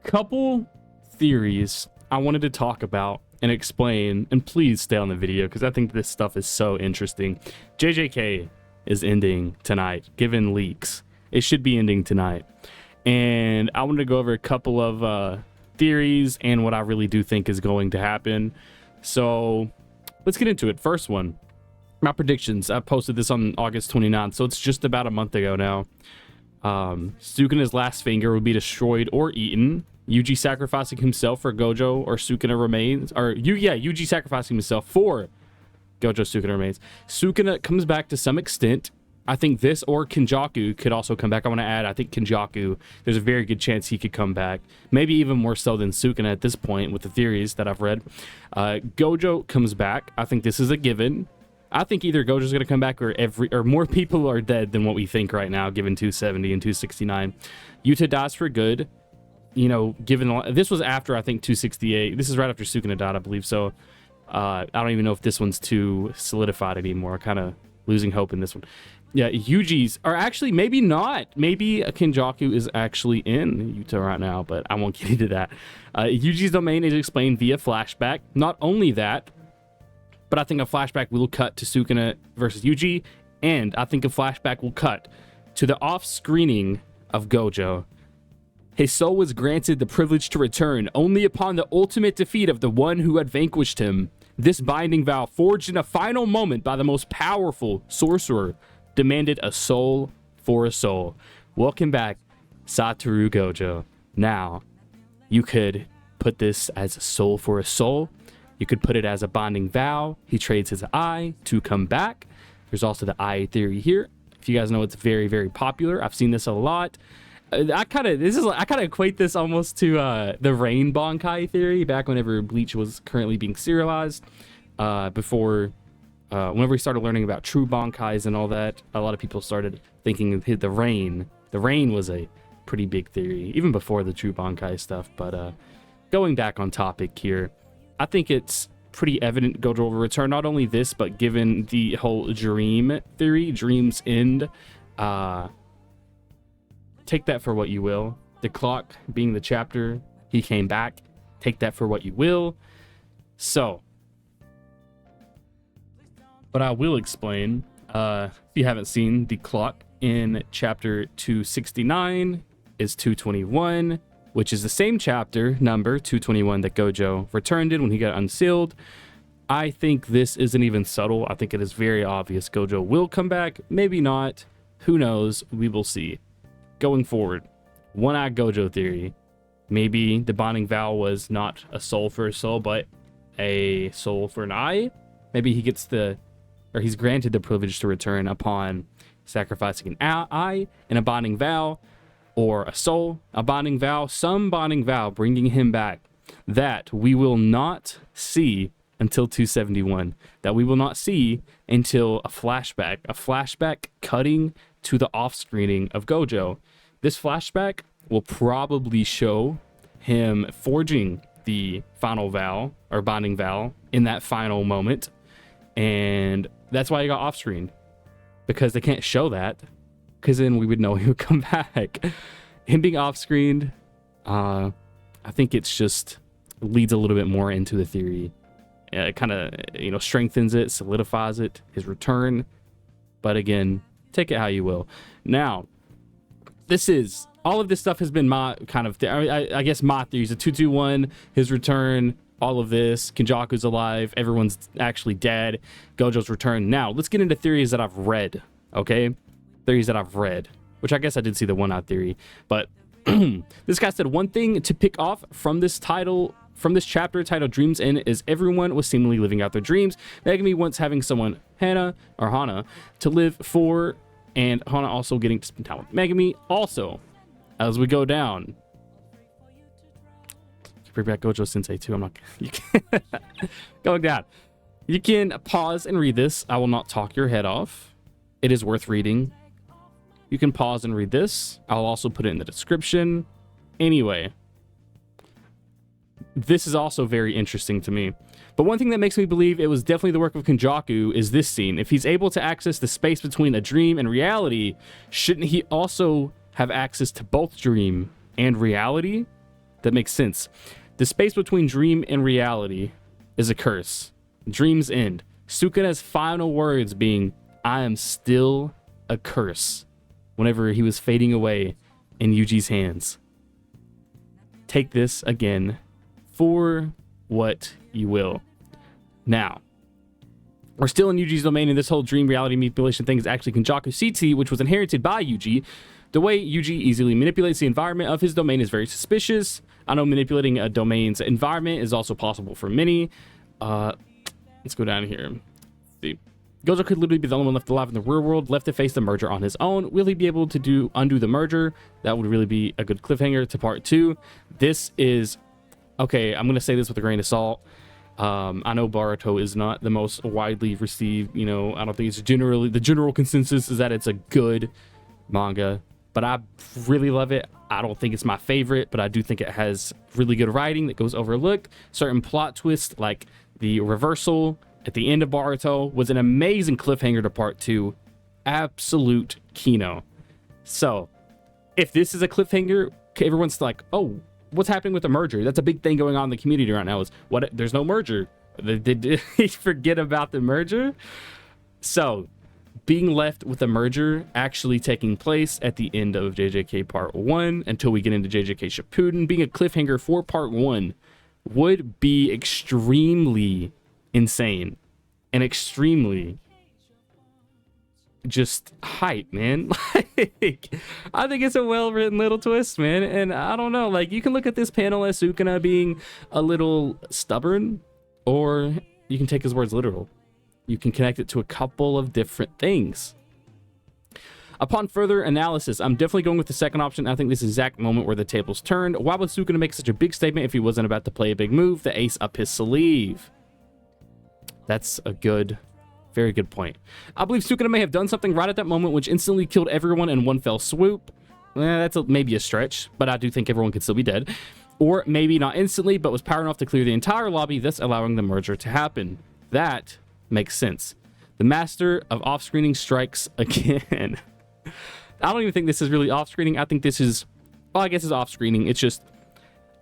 couple theories I wanted to talk about and explain, and please stay on the video because I think this stuff is so interesting. JJK is ending tonight, given leaks. It should be ending tonight. And I wanted to go over a couple of theories and what I really do think is going to happen. So let's get into it. First one, my predictions. I posted this on August 29th, so it's just about a month ago now. Sukuna's last finger will be destroyed or eaten. Yuji sacrificing himself for Gojo or Sukuna remains. Or, Yuji sacrificing himself for Gojo, Sukuna remains. Sukuna comes back to some extent. I think this or Kenjaku could also come back. I want to add, I think Kenjaku, there's a very good chance he could come back. Maybe even more so than Sukuna at this point with the theories that I've read. Gojo comes back. I think this is a given. I think either Gojo's going to come back or more people are dead than what we think right now, given 270 and 269. Yuta dies for good. You know, given this was after, I think, 268. This is right after Sukuna died, I believe. So I don't even know if this one's too solidified anymore. Kind of losing hope in this one. Yeah, Yuji's are actually maybe not. Maybe Kenjaku is actually in Yuta right now, but I won't get into that. Yuji's domain is explained via flashback. Not only that, but I think a flashback will cut to Sukuna versus Yuji, and I think a flashback will cut to the off-screening of Gojo. His soul was granted the privilege to return only upon the ultimate defeat of the one who had vanquished him. This binding vow, forged in a final moment by the most powerful sorcerer, demanded a soul for a soul. Welcome back, Satoru Gojo. Now, you could put this as a soul for a soul. You could put it as a bonding vow. He trades his eye to come back. There's also the eye theory here. If you guys know, it's very, very popular. I've seen this a lot. I kind of equate this almost to the Rain Bankai theory back whenever Bleach was currently being serialized. Whenever we started learning about true Bankais and all that, a lot of people started thinking the Rain. The Rain was a pretty big theory, even before the true Bankai stuff. But going back on topic here, I think it's pretty evident Gojo will return. Not only this, but given the whole dream theory, dreams end. Take that for what you will. The clock being the chapter, he came back. Take that for what you will. So, but I will explain, if you haven't seen, the clock in chapter 269 is 221, which is the same chapter number 221 that Gojo returned in when he got unsealed. I think this isn't even subtle. I think it is very obvious Gojo will come back. Maybe not. Who knows? We will see. Going forward, one-eyed Gojo theory. Maybe the bonding vow was not a soul for a soul, but a soul for an eye. Maybe he gets he's granted the privilege to return upon sacrificing an eye and a bonding vow, or a soul, a bonding vow, some bonding vow bringing him back that we will not see until 271, that we will not see until a flashback cutting to the off-screening of Gojo. This flashback will probably show him forging the final vow or bonding vow in that final moment, and that's why he got off-screened, because they can't show that, because then we would know he would come back. Him being off-screened, I think it's just leads a little bit more into the theory. It kind of, strengthens it, solidifies it, his return. But again, take it how you will. Now, all of this stuff has been my kind of, I guess my theories. The 221, his return, all of this, Kenjaku's alive, everyone's actually dead, Gojo's return. Now, let's get into theories that I've read, okay? Theories that I've read, which I guess I did see the one-eye theory. But this guy said one thing to pick off from this chapter titled Dreams End is everyone was seemingly living out their dreams. Megumi once having someone, Hana, to live for, and Hana also getting to spend time with Megumi. Also, as we go down, bring back Gojo Sensei too. Going down. You can pause and read this. I will not talk your head off. It is worth reading. You can pause and read this. I'll also put it in the description. Anyway, this is also very interesting to me. But one thing that makes me believe it was definitely the work of Kenjaku is this scene. If he's able to access the space between a dream and reality, shouldn't he also have access to both dream and reality? that makes sense. The space between dream and reality is a curse. Dreams end. Sukuna's final words being, "I am still a curse," whenever he was fading away in Yuji's hands. Take this again for what you will. Now, we're still in Yuji's domain, and this whole dream reality manipulation thing is actually Kenjaku Siti, which was inherited by Yuji. The way Yuji easily manipulates the environment of his domain is very suspicious. I know manipulating a domain's environment is also possible for many. Let's go down here. See. Gojo could literally be the only one left alive in the real world, left to face the merger on his own. Will he be able to undo the merger? That would really be a good cliffhanger to part 2. This is... Okay, I'm going to say this with a grain of salt. I know Boruto is not the most widely received, I don't think it's generally... The general consensus is that it's a good manga, but I really love it. I don't think it's my favorite, but I do think it has really good writing that goes overlooked. Certain plot twists, like the reversal at the end of Boruto, was an amazing cliffhanger to part 2. Absolute kino. So, if this is a cliffhanger, everyone's like, oh, what's happening with the merger? That's a big thing going on in the community right now, is what? There's no merger. Did they forget about the merger? So, being left with the merger actually taking place at the end of JJK Part 1 until we get into JJK Shippuden, being a cliffhanger for Part 1 would be extremely insane and extremely just hype, man. Like, I think it's a well-written little twist, man, and I don't know, like, you can look at this panel as Sukuna being a little stubborn, or you can take his words literal. You can connect it to a couple of different things. Upon further analysis, I'm definitely going with the second option. I think this exact moment where the tables turned. Why would Sukuna make such a big statement if he wasn't about to play a big move, the ace up his sleeve? That's a very good point. I believe Sukuna may have done something right at that moment which instantly killed everyone in one fell swoop. That's maybe a stretch, but I do think everyone could still be dead. Or maybe not instantly, but was power enough to clear the entire lobby, thus allowing the merger to happen. That makes sense. The master of off-screening strikes again. I don't even think this is really off-screening. I think this is, well, I guess it's off-screening. It's just,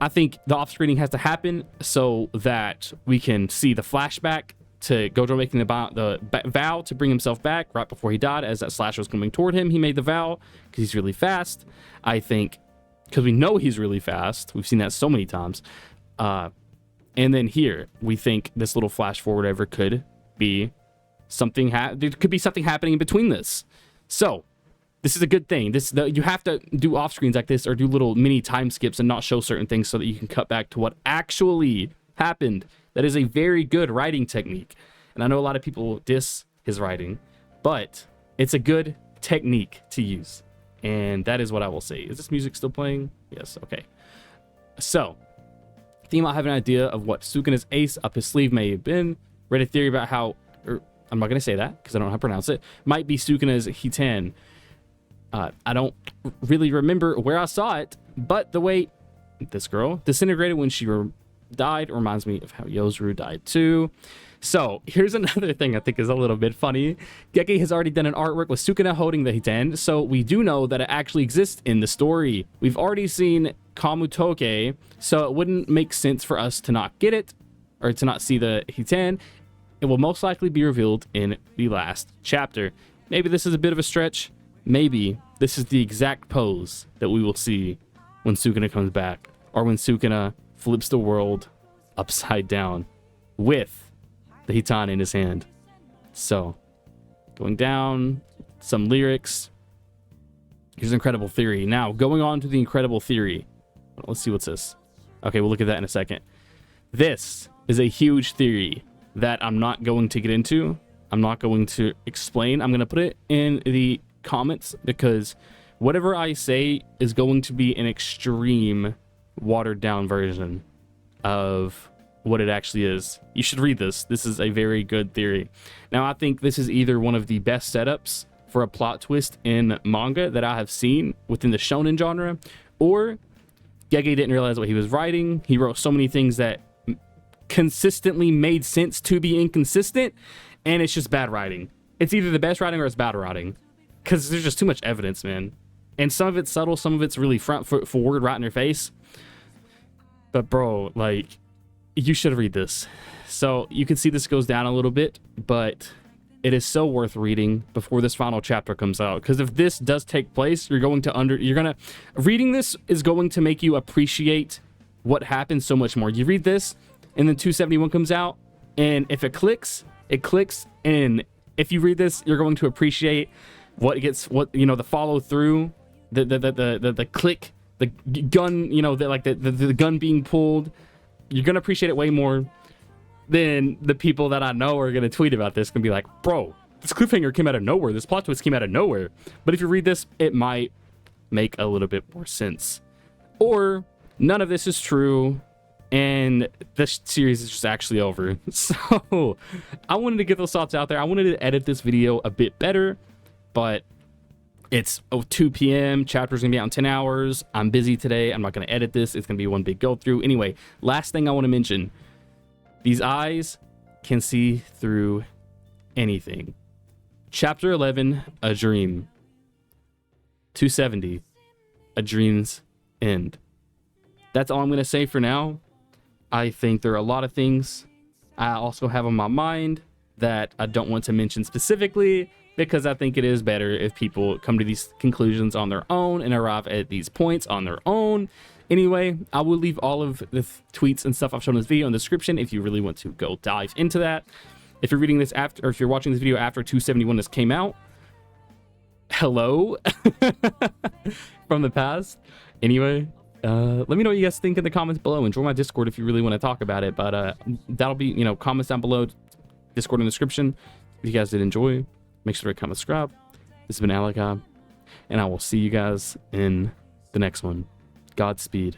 I think the off-screening has to happen so that we can see the flashback to Gojo making the vow to bring himself back right before he died. As that slash was coming toward him, he made the vow because he's really fast. I think, because we know he's really fast. We've seen that so many times. And then here, we think this little flash forward ever could be something, there could be something happening in between this. So, this is a good thing. You have to do off screens like this, or do little mini time skips and not show certain things so that you can cut back to what actually happened. That is a very good writing technique. And I know a lot of people diss his writing, but it's a good technique to use. And that is what I will say. Is this music still playing? Yes, okay. So, I think I have an idea of what Sukuna's ace up his sleeve may have been. Read a theory about how, I'm not going to say that because I don't know how to pronounce it. Might be Sukuna's hitan. I don't really remember where I saw it, but the way this girl disintegrated when she died reminds me of how Yozuru died too. So here's another thing I think is a little bit funny. Geki has already done an artwork with Sukuna holding the hitan, so we do know that it actually exists in the story. We've already seen Kamutoke, so it wouldn't make sense for us to not get it, or to not see the hitan. It will most likely be revealed in the last chapter. Maybe this is a bit of a stretch. Maybe this is the exact pose that we will see when Sukuna comes back, or when Sukuna flips the world upside down with the hitan in his hand. So, going down, some lyrics. Here's an incredible theory. Now, going on to the incredible theory. Let's see what's this. Okay, we'll look at that in a second. This is a huge theory that I'm not going to get into. I'm not going to explain. I'm going to put it in the comments because whatever I say is going to be an extreme watered down version of what it actually is. You should read this. This is a very good theory. Now, I think this is either one of the best setups for a plot twist in manga that I have seen within the shonen genre, or Gege didn't realize what he was writing. He wrote so many things that consistently made sense to be inconsistent, and it's just bad writing. It's either the best writing or it's bad writing, because there's just too much evidence, man. And some of it's subtle, some of it's really front foot forward, right in your face. But bro, like, you should read this. So you can see this goes down a little bit, but it is so worth reading before this final chapter comes out. Because if this does take place, reading this is going to make you appreciate what happened so much more. You read this, and then 271 comes out, and if it clicks, and if you read this, you're going to appreciate the follow through, the click, the gun, the gun being pulled. You're gonna appreciate it way more than the people that I know are gonna tweet about this. Gonna be like, bro, this cliffhanger came out of nowhere. This plot twist came out of nowhere. But if you read this, it might make a little bit more sense. Or none of this is true, and this series is just actually over. So I wanted to get those thoughts out there. I wanted to edit this video a bit better, but it's 2 p.m. Chapter's gonna be out in 10 hours. I'm busy today. I'm not gonna edit this. It's gonna be one big go through. Anyway, last thing I want to mention, these eyes can see through anything. Chapter 11, A Dream. 270, A Dream's End. That's all I'm gonna say for now. I think there are a lot of things I also have on my mind that I don't want to mention specifically, because I think it is better if people come to these conclusions on their own and arrive at these points on their own. Anyway, I will leave all of the tweets and stuff I've shown in this video in the description if you really want to go dive into that. If you're reading this after, or if you're watching this video after 271 this came out, hello from the past. Anyway, let me know what you guys think in the comments below, and join my Discord if you really want to talk about it. But that'll be, comments down below, Discord in the description. If you guys did enjoy, make sure to comment, subscribe. This has been Alekai, and I will see you guys in the next one. Godspeed.